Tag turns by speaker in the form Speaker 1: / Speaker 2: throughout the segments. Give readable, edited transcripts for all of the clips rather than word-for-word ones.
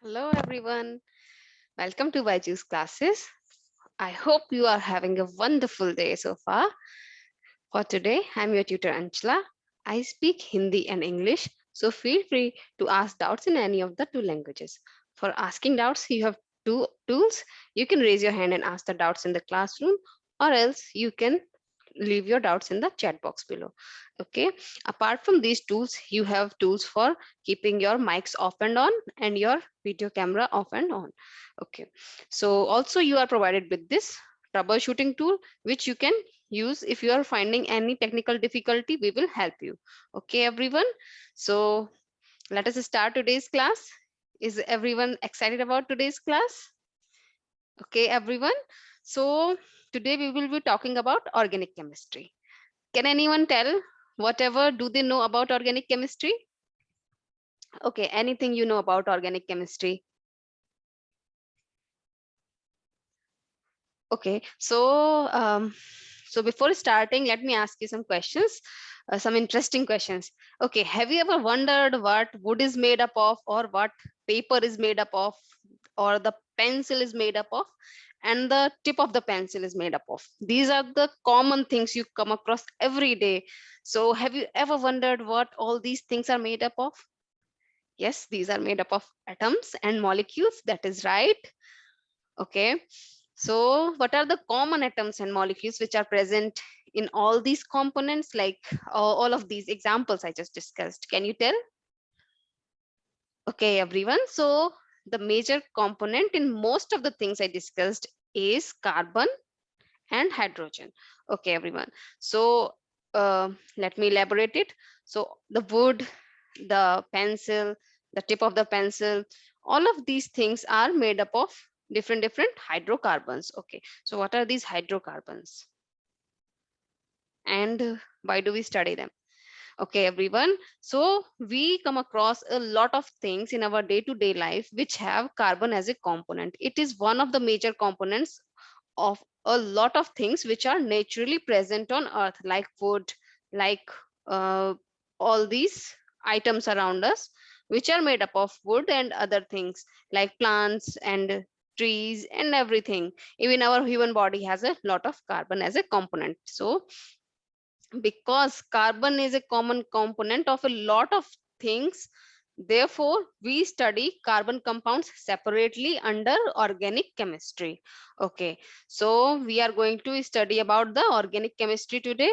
Speaker 1: Hello everyone, welcome to Byju's classes. I hope you are having a wonderful day so far. For today, I'm your tutor Anchla. I speak Hindi and English, so feel free to ask doubts in any of the two languages. For asking doubts, you have two tools. You can raise your hand and ask the doubts in the classroom, or else you can leave your doubts in the chat box below. Okay, apart from these tools, you have tools for keeping your mics off and your video camera off and on. Okay, so also you are provided with this troubleshooting tool which you can use if you are finding any technical difficulty. We will help you. Okay everyone, so let us start today's class. Is everyone excited about today's class? Okay everyone, so today we will be talking about organic chemistry. Can anyone tell whatever do they know about organic chemistry? Okay, anything you know about organic chemistry? Okay, so before starting, let me ask you some questions, some interesting questions. Okay, have you ever wondered what wood is made up of, or what paper is made up of, or the pencil is made up of, and the tip of the pencil is made up of? These are the common things you come across every day. So, have you ever wondered what all these things are made up of? Yes, these are made up of atoms and molecules. That is right. Okay. So, what are the common atoms and molecules which are present in all these components, like all of these examples I just discussed? Can you tell? Okay, everyone. So, the major component in most of the things I discussed is carbon and hydrogen. Okay, everyone. So, let me elaborate it. So, the wood, the pencil, the tip of the pencil, all of these things are made up of different hydrocarbons. Okay, so what are these hydrocarbons, and why do we study them? Okay everyone, so we come across a lot of things in our day-to-day life which have carbon as a component. It is one of the major components of a lot of things which are naturally present on earth, like wood, like uh, all these items around us which are made up of wood, and other things like plants and trees and everything. Even our human body has a lot of carbon as a component. So because carbon is a common component of a lot of things, therefore we study carbon compounds separately under organic chemistry. Okay, so we are going to study about the organic chemistry today.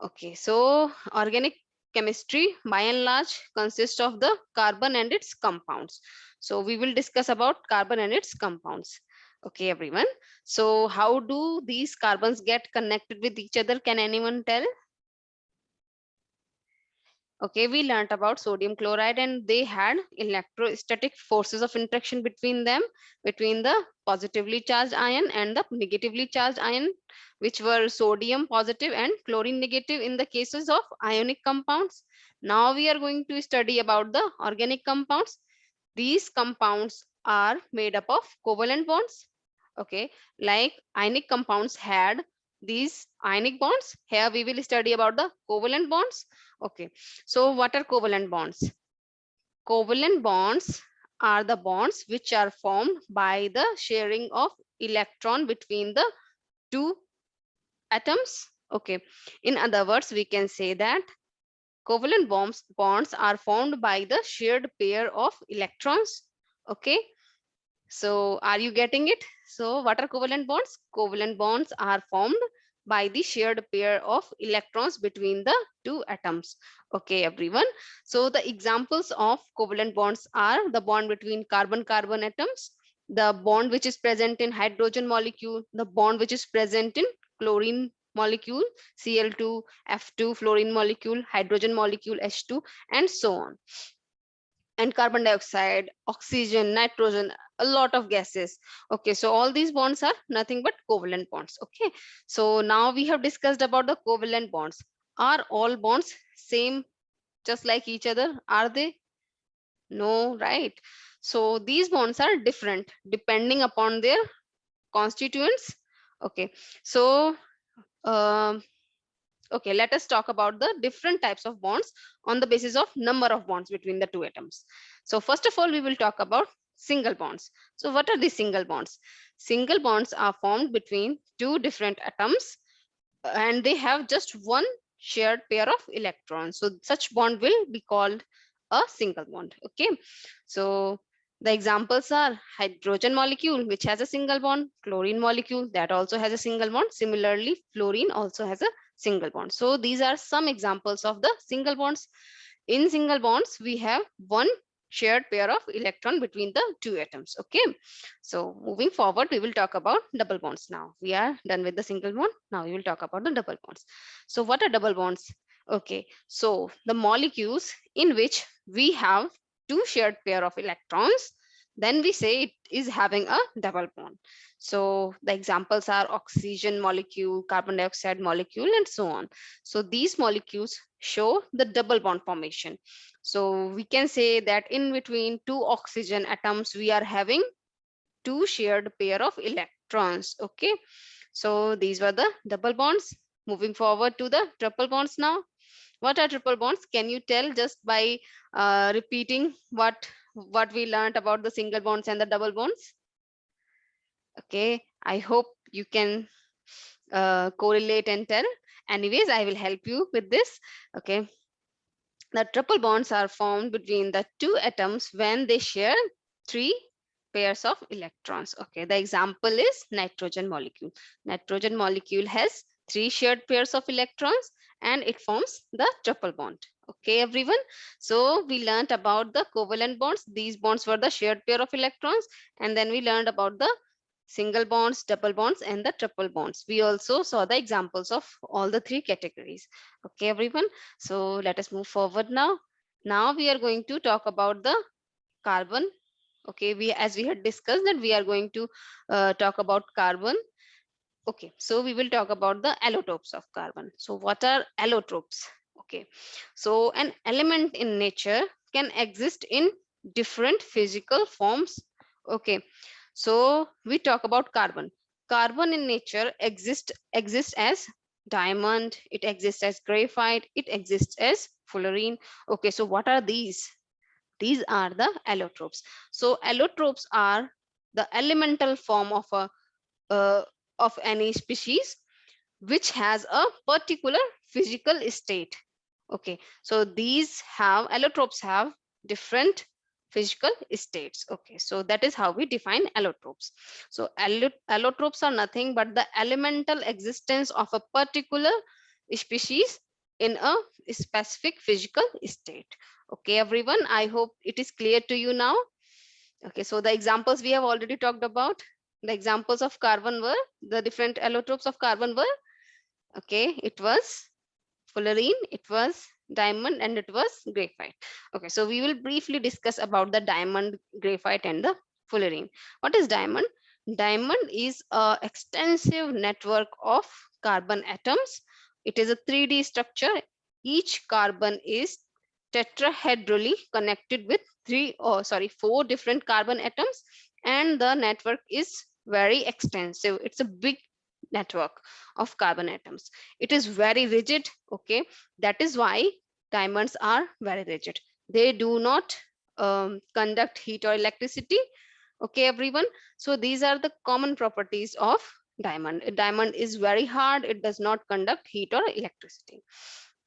Speaker 1: Okay, so organic chemistry by and large consists of the carbon and its compounds. So we will discuss about carbon and its compounds. Okay everyone, so how do these carbons get connected with each other? Can anyone tell? Okay, we learnt about sodium chloride, and they had electrostatic forces of interaction between them, between the positively charged ion and the negatively charged ion, which were sodium positive and chlorine negative in the cases of ionic compounds. Now we are going to study about the organic compounds. These compounds are made up of covalent bonds. Okay, like ionic compounds had these ionic bonds. Here we will study about the covalent bonds. Okay, so what are covalent bonds? Covalent bonds are the bonds which are formed by the sharing of electron between the two atoms. Okay, in other words, we can say that covalent bonds are formed by the shared pair of electrons. Okay, so are you getting it? So what are covalent bonds? Covalent bonds are formed by the shared pair of electrons between the two atoms. Okay, everyone. So the examples of covalent bonds are the bond between carbon-carbon atoms, the bond which is present in hydrogen molecule, the bond which is present in chlorine molecule, Cl2, F2, fluorine molecule, hydrogen molecule, H2, and so on, and carbon dioxide, oxygen, nitrogen, a lot of gases. Okay, so all these bonds are nothing but covalent bonds. Okay, so now we have discussed about the covalent bonds. Are all bonds same, just like each other? Are they? No, right? So these bonds are different depending upon their constituents. Okay, so um, okay, let us talk about the different types of bonds on the basis of number of bonds between the two atoms. So first of all, we will talk about single bonds. So what are these single bonds? Single bonds are formed between two different atoms, and they have just one shared pair of electrons. So such bond will be called a single bond. Okay, so the examples are hydrogen molecule, which has a single bond, chlorine molecule that also has a single bond. Similarly, fluorine also has a single bond. So these are some examples of the single bonds. In single bonds, we have one shared pair of electron between the two atoms. Okay, so moving forward, we will talk about double bonds now. We are done with the single bond. Now we will talk about the double bonds. So what are double bonds? Okay, so the molecules in which we have two shared pair of electrons, then we say it is having a double bond. So the examples are oxygen molecule, carbon dioxide molecule, and so on. So these molecules show the double bond formation. So we can say that in between two oxygen atoms, we are having two shared pair of electrons. Okay, so these were the double bonds. Moving forward to the triple bonds now. What are triple bonds? Can you tell just by repeating what we learned about the single bonds and the double bonds? Okay, I hope you can correlate and tell. Anyways, I will help you with this. Okay, the triple bonds are formed between the two atoms when they share three pairs of electrons. Okay, the example is nitrogen molecule. Nitrogen molecule has three shared pairs of electrons and it forms the triple bond. Okay, everyone. So we learned about the covalent bonds. These bonds were the shared pair of electrons, and then we learned about the single bonds, double bonds, and the triple bonds. We also saw the examples of all the three categories. Okay, everyone. So let us move forward now. Now we are going to talk about the carbon. Okay, we as we had discussed that we are going to talk about carbon. Okay, so we will talk about the allotropes of carbon. So what are allotropes? Okay, so an element in nature can exist in different physical forms. Okay, so we talk about carbon. Carbon in nature exists as diamond, it exists as graphite, it exists as fullerene. Okay, so what are these? These are the allotropes. So allotropes are the elemental form uh, of any species which has a particular physical state. Okay, so these have allotropes have different physical states. Okay, so that is how we define allotropes. So allotropes are nothing but the elemental existence of a particular species in a specific physical state. Okay, everyone, I hope it is clear to you now. Okay, so the examples we have already talked about. The examples of carbon were, the different allotropes of carbon were, okay, it was fullerene, it was diamond, and it was graphite. Okay, so we will briefly discuss about the diamond, graphite, and the fullerene. What is diamond? Diamond is a extensive network of carbon atoms. It is a 3D structure. Each carbon is tetrahedrally connected with four different carbon atoms, and the network is very extensive. It's a big network of carbon atoms. It is very rigid. Okay, that is why diamonds are very rigid. They do not conduct heat or electricity. Okay, everyone, so these are the common properties of diamond. A diamond is very hard, it does not conduct heat or electricity,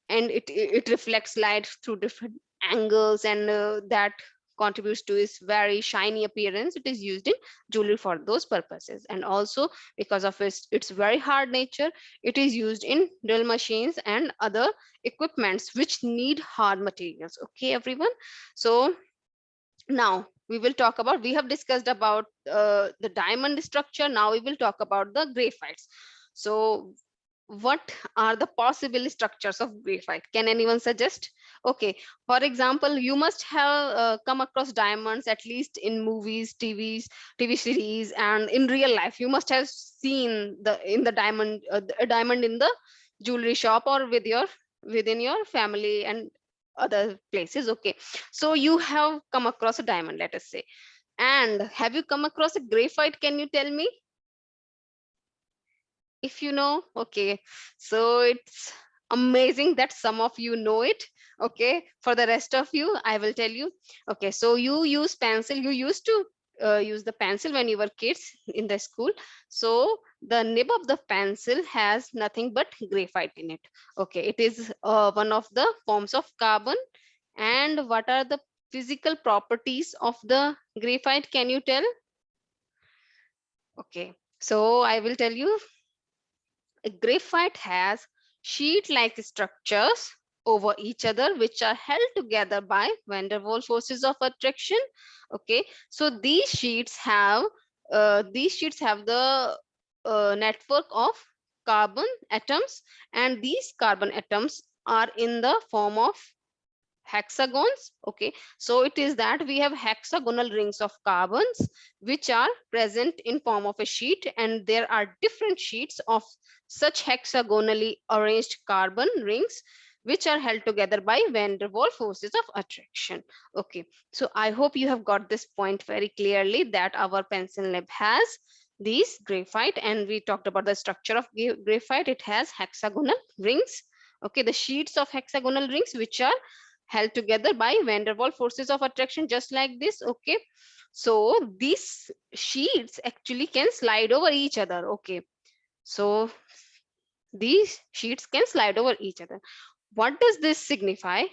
Speaker 1: and it reflects light through different angles, and that contributes to its very shiny appearance. It is used in jewelry for those purposes, and also because of its very hard nature, it is used in drill machines and other equipments which need hard materials. Okay, everyone, so now we will talk about, we have discussed about the diamond structure. Now we will talk about the graphites. So what are the possible structures of graphite? Can anyone suggest? Okay, for example, you must have come across diamonds at least in movies, TV series, and in real life you must have seen the diamond, a diamond in the jewelry shop or within your family and other places. Okay, so you have come across a diamond, let us say, and have you come across a graphite? Can you tell me if you know? Okay, so it's amazing that some of you know it. Okay, for the rest of you I will tell you. Okay, so you use pencil, you used to use the pencil when you were kids in the school. So the nib of the pencil has nothing but graphite in it. Okay, it is one of the forms of carbon. And what are the physical properties of the graphite? Can you tell? Okay, so I will tell you. Graphite has sheet-like structures over each other which are held together by van der Waals forces of attraction. Okay, so these sheets have the network of carbon atoms, and these carbon atoms are in the form of hexagons. Okay, so it is that we have hexagonal rings of carbons which are present in form of a sheet, and there are different sheets of such hexagonally arranged carbon rings which are held together by van der Waals forces of attraction. Okay, so I hope you have got this point very clearly, that our pencil nib has these graphite, and we talked about the structure of graphite. It has hexagonal rings. Okay, the sheets of hexagonal rings which are held together by van der Waals forces of attraction, just like this. Okay, so these sheets actually can slide over each other. Okay, so these sheets can slide over each other. What does this signify?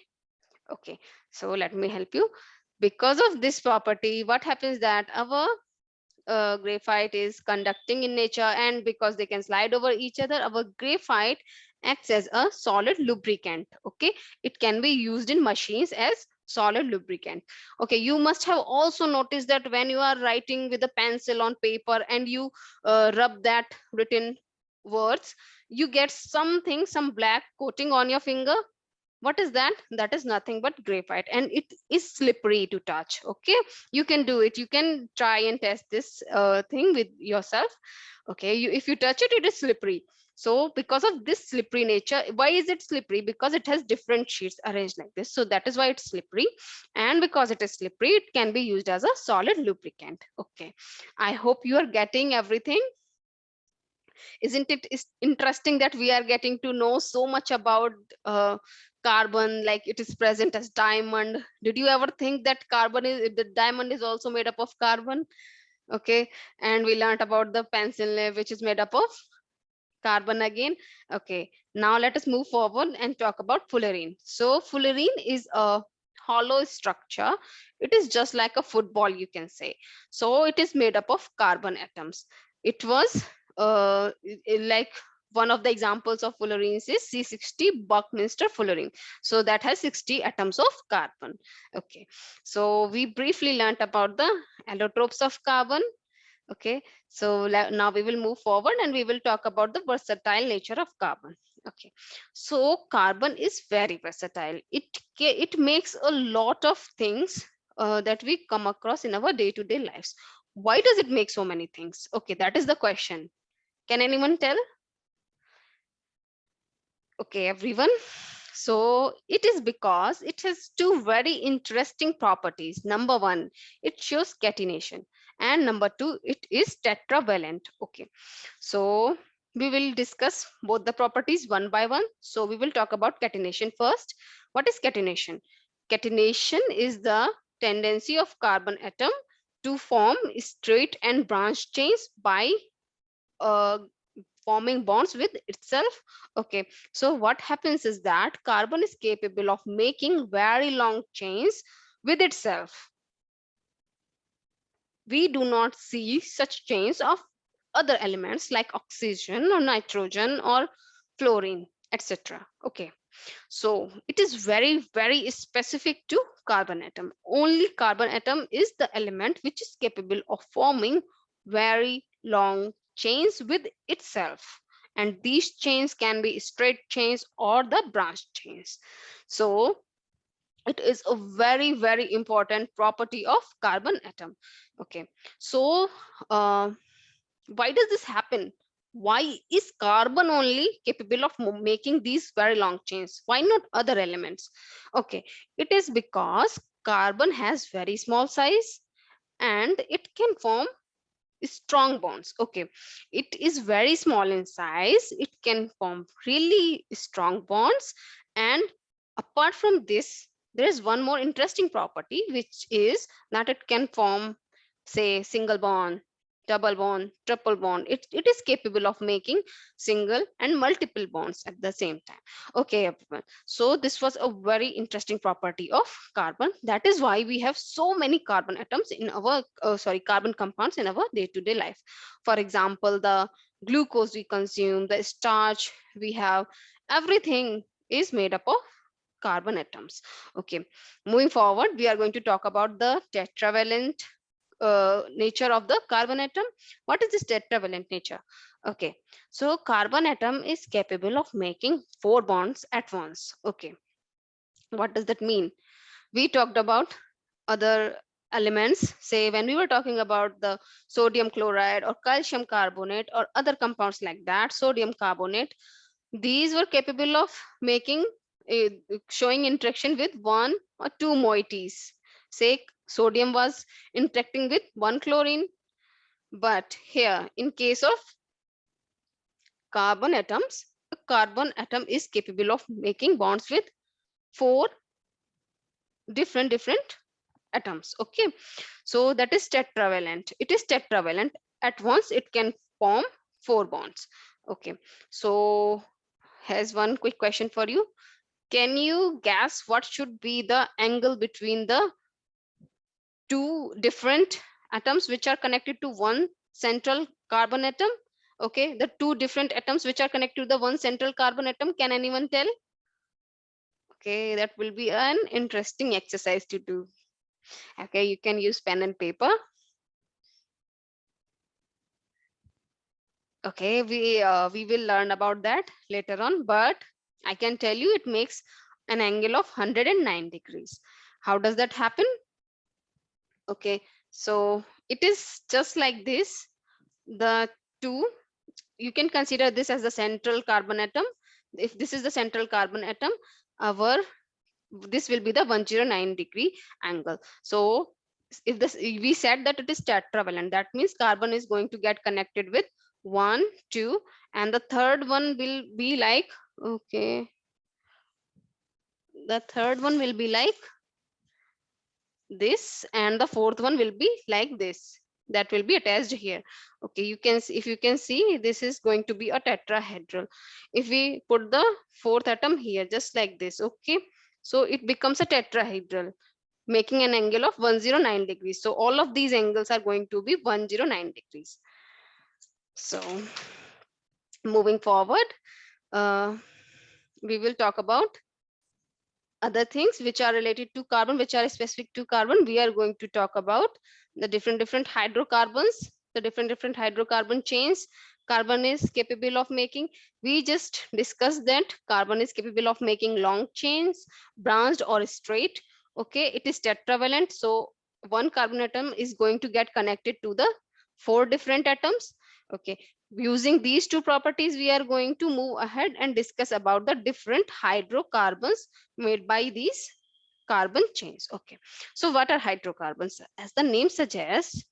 Speaker 1: Okay, so let me help you. Because of this property, what happens that our graphite is conducting in nature, and because they can slide over each other, our graphite acts as a solid lubricant. Okay, it can be used in machines as solid lubricant. Okay, you must have also noticed that when you are writing with a pencil on paper and you rub that written words, you get something, some black coating on your finger. What is that? That is nothing but graphite, and it is slippery to touch. Okay, you can do it, you can try and test this thing with yourself. Okay, if you touch it, it is slippery. So because of this slippery nature, why is it slippery? Because it has different sheets arranged like this, so that is why it's slippery. And because it is slippery, it can be used as a solid lubricant. Okay, I hope you are getting everything. Isn't it is interesting that we are getting to know so much about carbon, like it is present as diamond? Did you ever think that carbon is the diamond is also made up of carbon? Okay, and we learned about the pencil lead, which is made up of carbon again. Okay, now let us move forward and talk about fullerene. So fullerene is a hollow structure. It is just like a football, you can say. So it is made up of carbon atoms. It was like one of the examples of fullerenes is C60 Buckminster fullerene. So that has 60 atoms of carbon. Okay, so we briefly learned about the allotropes of carbon. Okay, so now we will move forward and we will talk about the versatile nature of carbon. Okay, so carbon is very versatile. It makes a lot of things that we come across in our day-to-day lives. Why does it make so many things? Okay, that is the question. Can anyone tell? Okay, everyone. So it is because it has two very interesting properties. Number one, it shows catenation, and number two, it is tetravalent. Okay, so we will discuss both the properties one by one. So we will talk about catenation first. What is catenation? Catenation is the tendency of carbon atom to form straight and branch chains by uh, forming bonds with itself. Okay, so what happens is that carbon is capable of making very long chains with itself. We do not see such chains of other elements like oxygen or nitrogen or fluorine, etc. Okay, so it is very specific to carbon atom. Only carbon atom is the element which is capable of forming very long chains with itself. And these chains can be straight chains or the branch chains. So it is a very important property of carbon atom. Okay, so why does this happen? Why is carbon only capable of making these very long chains? Why not other elements? Okay, it is because carbon has very small size and it can form strong bonds. Okay, it is very small in size, it can form really strong bonds. And apart from this, there is one more interesting property, which is that it can form say single bond, double bond, triple bond. It is capable of making single and multiple bonds at the same time. Okay, everyone. So this was a very interesting property of carbon. That is why we have so many carbon atoms in our, carbon compounds in our day-to-day life. For example, the glucose we consume, the starch we have, everything is made up of carbon atoms. Okay, moving forward, we are going to talk about the tetravalent nature of the carbon atom. What is this tetravalent nature? Okay, so carbon atom is capable of making 4 bonds at once. Okay, what does that mean? We talked about other elements, say when we were talking about the sodium chloride or calcium carbonate or other compounds like that, sodium carbonate, these were capable of making showing interaction with 1 or 2 moieties. Say sodium was interacting with 1 chlorine, but here in case of carbon atoms, a carbon atom is capable of making bonds with 4 different atoms. Okay, so that is tetravalent. It is tetravalent. At once it can form 4 bonds. Okay, so here's one quick question for you. Can you guess what should be the angle between the 2 different atoms which are connected to one central carbon atom? Okay, the 2 different atoms which are connected to the one central carbon atom. Can anyone tell? Okay, that will be an interesting exercise to do. Okay, you can use pen and paper. Okay, we will learn about that later on, but I can tell you it makes an angle of 109 degrees. How does that happen? Okay, so it is just like this. The two, you can consider this as the central carbon atom. If this is the central carbon atom, our this will be the 109-degree angle. So if this, we said that it is tetravalent, that means carbon is going to get connected with 1, 2, and the third one will be like, okay, the third one will be like this, and the fourth one will be like this, that will be attached here. Okay, you can see, if you can see, this is going to be a tetrahedral. If we put the fourth atom here just like this, okay, so it becomes a tetrahedral, making an angle of 109 degrees. So all of these angles are going to be 109 degrees. So moving forward, uh, we will talk about other things which are related to carbon, which are specific to carbon. We are going to talk about the different hydrocarbons, the different hydrocarbon chains carbon is capable of making. We just discussed that carbon is capable of making long chains, branched or straight. Okay, it is tetravalent, so one carbon atom is going to get connected to the 4 different atoms. Okay, using these 2 properties, we are going to move ahead and discuss about the different hydrocarbons made by these carbon chains. Okay, so what are hydrocarbons? As the name suggests,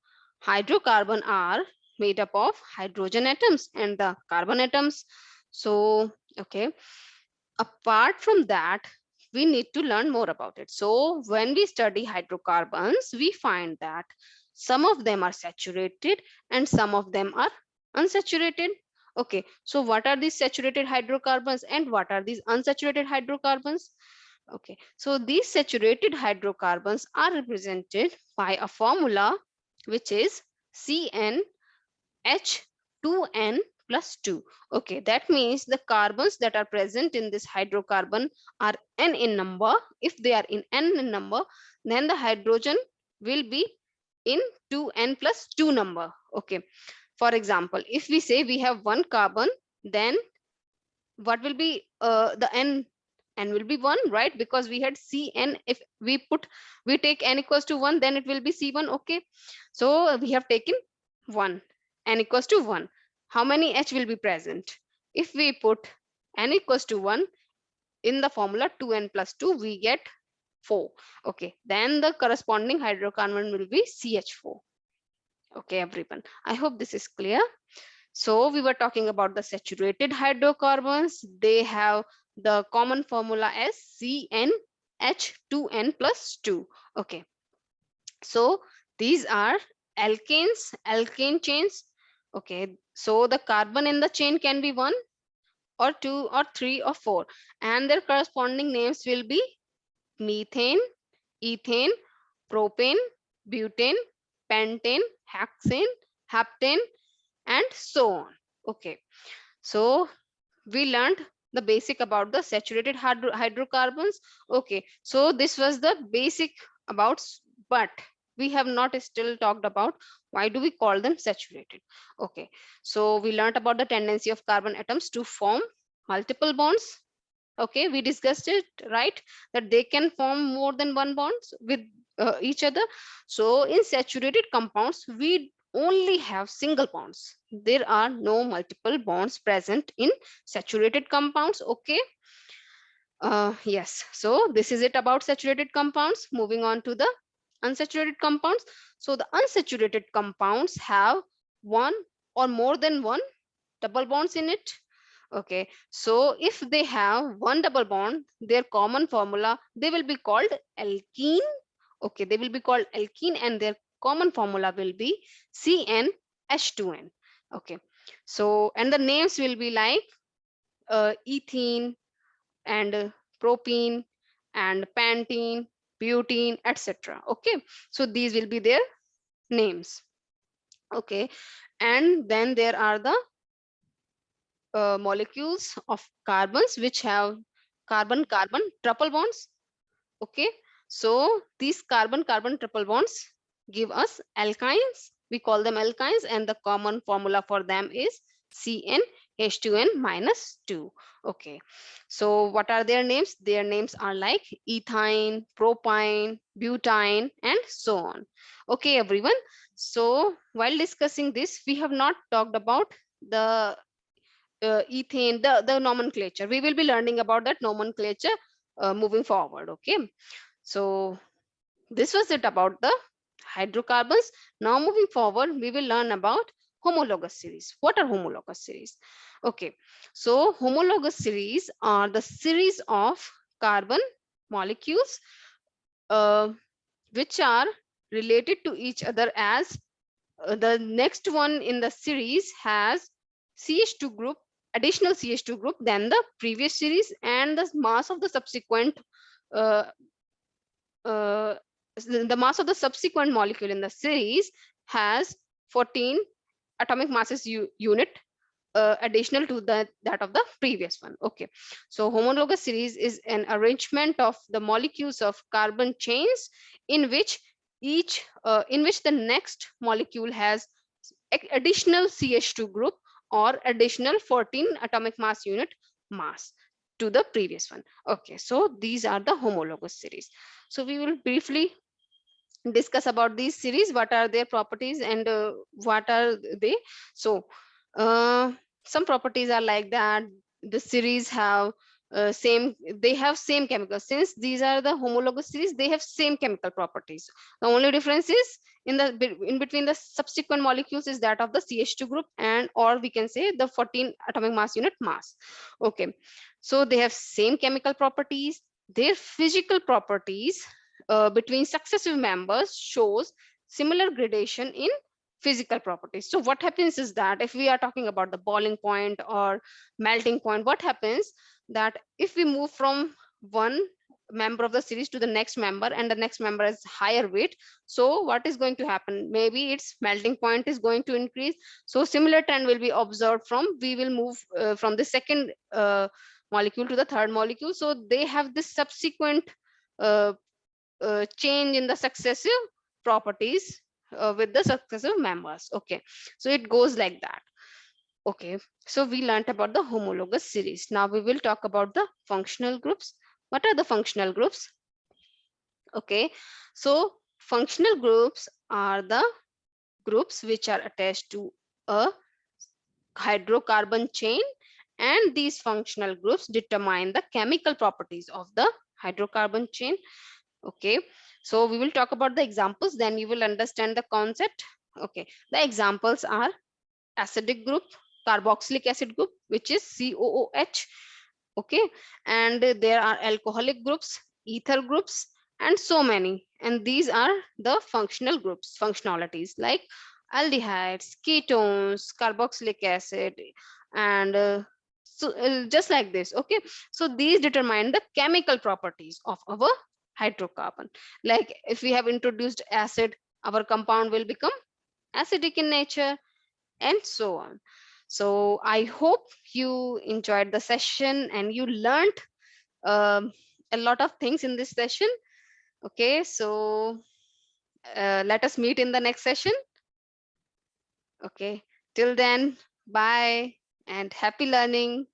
Speaker 1: hydrocarbon are made up of hydrogen atoms and the carbon atoms. So okay, apart from that, we need to learn more about it. So when we study hydrocarbons, we find that some of them are saturated and some of them are unsaturated. Okay, so what are these saturated hydrocarbons and what are these unsaturated hydrocarbons? Okay, so these saturated hydrocarbons are represented by a formula which is CnH2n plus 2. Okay, that means the carbons that are present in this hydrocarbon are n in number. If they are in n in number, then the hydrogen will be in 2n plus 2 number. Okay, for example, if we say we have one carbon, then what will be the n will be 1, right? Because we had cn. If we take n equals to 1, then it will be c1. Okay, so we have taken 1, n equals to 1. How many h will be present? If we put n equals to 1 in the formula 2n plus 2, we get 4. Okay, then the corresponding hydrocarbon will be ch4. Okay, everyone, I hope this is clear. So we were talking about the saturated hydrocarbons. They have the common formula as CnH2n plus 2. Okay, so these are alkanes, alkane chains. Okay, so the carbon in the chain can be one or two or three or four, and their corresponding names will be methane, ethane, propane, butane, pentane, hexane, heptane, and so on. Okay, so we learned the basic about the saturated hydrocarbons. Okay, so this was the basic about, but we have not still talked about why do we call them saturated. Okay, so we learned about the tendency of carbon atoms to form multiple bonds. Okay, we discussed it, right, that they can form more than one bonds with each other. So in saturated compounds we only have single bonds, there are no multiple bonds present in saturated compounds. Okay, yes, so this is it about saturated compounds. Moving on to the unsaturated compounds. So the unsaturated compounds have one or more than one double bonds in it. Okay, so if they have one double bond, their common formula, they will be called alkene. Okay, they will be called alkene, and their common formula will be CnH2n. Okay, so and the names will be like ethene and propene and pentene, butene, etc. Okay, so these will be their names. Okay, and then there are the molecules of carbons which have carbon carbon triple bonds. Okay, so these carbon carbon triple bonds give us alkynes, we call them alkynes, and the common formula for them is CnH2n minus 2. Okay, so what are their names? Their names are like ethyne, propyne, butane, and so on. Okay everyone, so while discussing this we have not talked about the ethane, the nomenclature. We will be learning about that nomenclature moving forward. Okay, so this was it about the hydrocarbons. Now moving forward, we will learn about homologous series. What are homologous series? Okay, so homologous series are the series of carbon molecules uh, which are related to each other as the next one in the series has CH2 group, additional CH2 group than the previous series, and the mass of the subsequent uh, uh, the mass of the subsequent molecule in the series has 14 atomic masses unit additional to that of the previous one. Okay, so homologous series is an arrangement of the molecules of carbon chains in which the next molecule has additional CH2 group or additional 14 atomic mass unit mass to the previous one. Okay, so these are the homologous series. So we will briefly discuss about these series, what are their properties and what are they. So some properties are like that the series have they have same chemicals. Since these are the homologous series, they have same chemical properties. The only difference is in between the subsequent molecules is that of the CH2 group, and or we can say the 14 atomic mass unit mass. Okay, so they have same chemical properties. Their physical properties between successive members shows similar gradation in physical properties. So what happens is that if we are talking about the boiling point or melting point, what happens that if we move from one member of the series to the next member and the next member has higher weight, so what is going to happen? Maybe its melting point is going to increase. So similar trend will be observed from, we will move from the second molecule to the third molecule. So they have this subsequent uh, change in the successive properties with the successive members. Okay, so it goes like that. Okay, so we learned about the homologous series. Now we will talk about the functional groups. What are the functional groups? Okay, so functional groups are the groups which are attached to a hydrocarbon chain, and these functional groups determine the chemical properties of the hydrocarbon chain. Okay, so we will talk about the examples, then you will understand the concept. Okay, the examples are acidic group, carboxylic acid group, which is COOH. Okay, and there are alcoholic groups, ether groups, and so many. And these are the functional groups, functionalities like aldehydes, ketones, carboxylic acid, and just like this. Okay, so these determine the chemical properties of our hydrocarbon. Like if we have introduced acid, our compound will become acidic in nature, and so on. So I hope you enjoyed the session and you learned um, a lot of things in this session. Okay, so let us meet in the next session. Okay, till then, bye and happy learning.